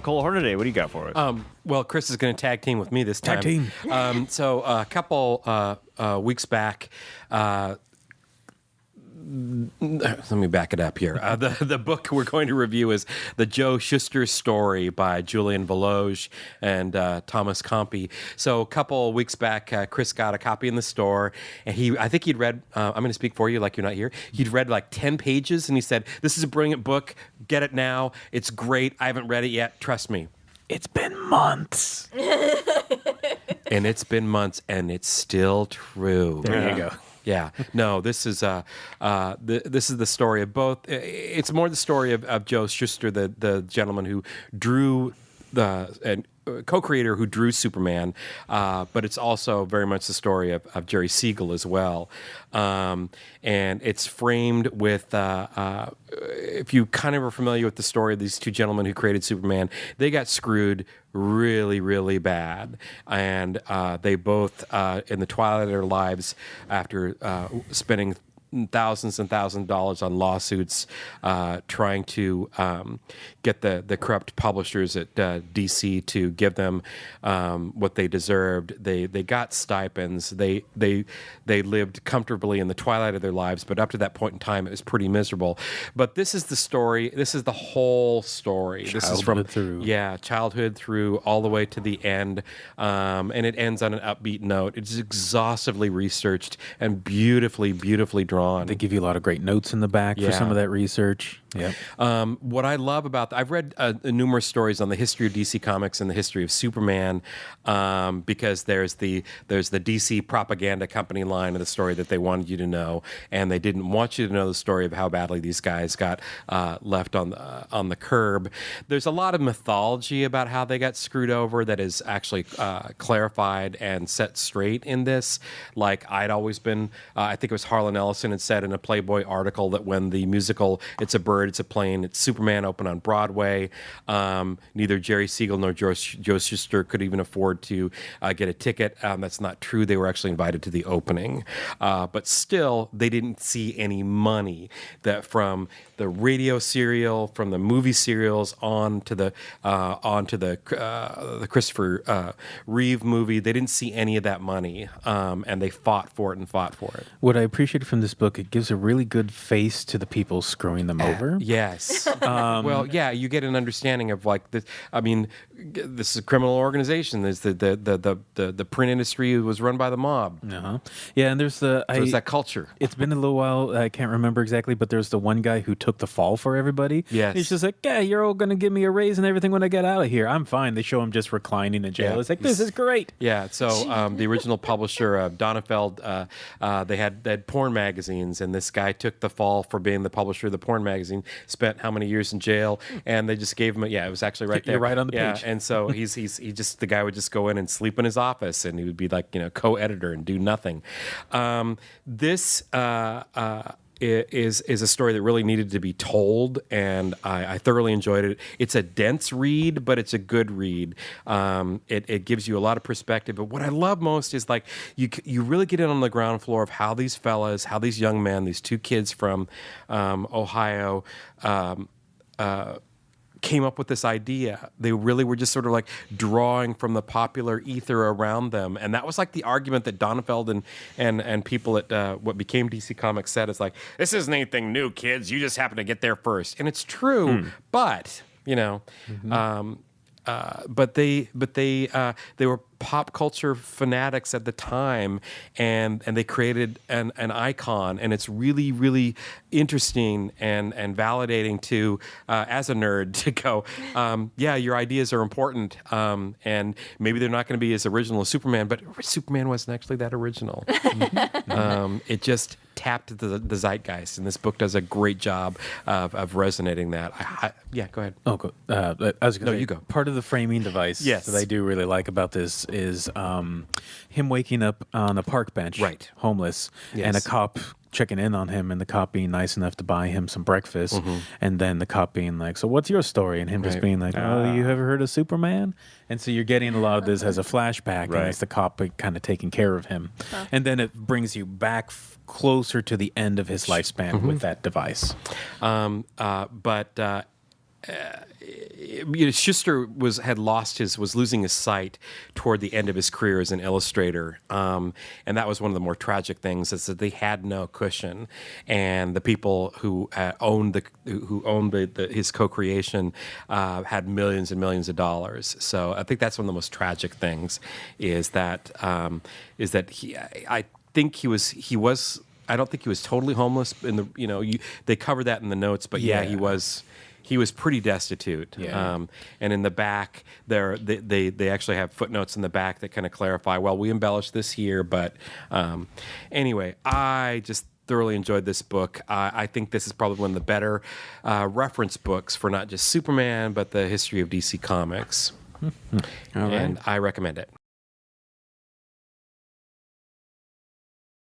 Cole Hornaday, what do you got for us? Well, Chris is going to tag team with me this time. Tag team. So a couple weeks back, let me back it up here. The book we're going to review is The Joe Shuster Story by Julian Voloj and Thomas Campi. So a couple weeks back, Chris got a copy in the store, and I think he'd read, I'm going to speak for you like you're not here, he'd read like 10 pages, and he said, "This is a brilliant book. Get it now. It's great. I haven't read it yet. Trust me." It's been months. And it's been months, and it's still true. There you go. Yeah, no, this is this is the story of both. It's more the story of Joe Shuster, the gentleman who drew and co-creator who drew Superman, but it's also very much the story of Jerry Siegel as well. And it's framed with, if you kind of are familiar with the story of these two gentlemen who created Superman, they got screwed really, really bad. And they both, in the twilight of their lives, after spending thousands and thousands of dollars on lawsuits, trying to get the corrupt publishers at DC to give them what they deserved. They got stipends. They lived comfortably in the twilight of their lives, but up to that point in time, it was pretty miserable. But this is the story. This is the whole story. This is from childhood through all the way to the end, and it ends on an upbeat note. It's exhaustively researched and beautifully, beautifully drawn. They give you a lot of great notes in the back for some of that research. Yep. What I love about I've read numerous stories on the history of DC Comics and the history of Superman, because there's the DC propaganda company line of the story that they wanted you to know, and they didn't want you to know the story of how badly these guys got left on the curb. There's a lot of mythology about how they got screwed over that is actually clarified and set straight in this. Like I'd always been, I think it was Harlan Ellison had said in a Playboy article that when the musical It's a Bird, It's a Plane, It's Superman opened on Broadway, neither Jerry Siegel nor Joe Shuster could even afford to get a ticket. That's not true. They were actually invited to the opening. But still, they didn't see any money that from the radio serial, from the movie serials on to the Christopher Reeve movie. They didn't see any of that money, and they fought for it and fought for it. What I appreciate from this book, it gives a really good face to the people screwing them over. Yes. Well, yeah, you get an understanding of like this. I mean, this is a criminal organization. There's the print industry was run by the mob. Uh-huh. Yeah, and there's that culture. It's been a little while. I can't remember exactly, but there's the one guy who took the fall for everybody. Yes. He's just like, yeah, you're all going to give me a raise and everything when I get out of here. I'm fine. They show him just reclining in jail. Yeah. It's like, this is great. Yeah. So the original publisher of Donenfeld, they had porn magazines, and this guy took the fall for being the publisher of the porn magazine. Spent how many years in jail, and they just gave him. It was actually right there. You're right on the page. And so the guy would just go in and sleep in his office, and he would be like co-editor and do nothing. This is a story that really needed to be told, and I thoroughly enjoyed it. It's a dense read, but it's a good read. It gives you a lot of perspective. But what I love most is like you really get in on the ground floor of how these fellas, how these young men, these two kids from Ohio, came up with this idea. They really were just sort of like drawing from the popular ether around them. And that was like the argument that Donenfeld and people at what became DC Comics said is like, this isn't anything new, kids. You just happen to get there first. And it's true, but, but they were pop culture fanatics at the time, and they created an icon, and it's really, really interesting and validating to as a nerd to go, your ideas are important, and maybe they're not going to be as original as Superman, but Superman wasn't actually that original. It just tapped the zeitgeist, and this book does a great job of resonating that. Go ahead. Oh, go. I was going to say, you go. Part of the framing device that I do really like about this is him waking up on a park bench, right, homeless, yes, and a cop checking in on him, and the cop being nice enough to buy him some breakfast, and then the cop being like, so what's your story? And him just being like, oh, you ever heard of Superman? And so you're getting a lot of this as a flashback, and it's the cop kind of taking care of him. And then it brings you back closer to the end of his lifespan with that device. Shuster was losing his sight toward the end of his career as an illustrator, and that was one of the more tragic things. Is that they had no cushion, and the people who owned his co-creation had millions and millions of dollars. So I think that's one of the most tragic things. Is that I think he was. I don't think he was totally homeless. They cover that in the notes, but yeah, he was. He was pretty destitute. Yeah. And in the back, they actually have footnotes in the back that kind of clarify, well, we embellished this here. But anyway, I just thoroughly enjoyed this book. I think this is probably one of the better reference books for not just Superman, but the history of DC Comics. All right. And I recommend it.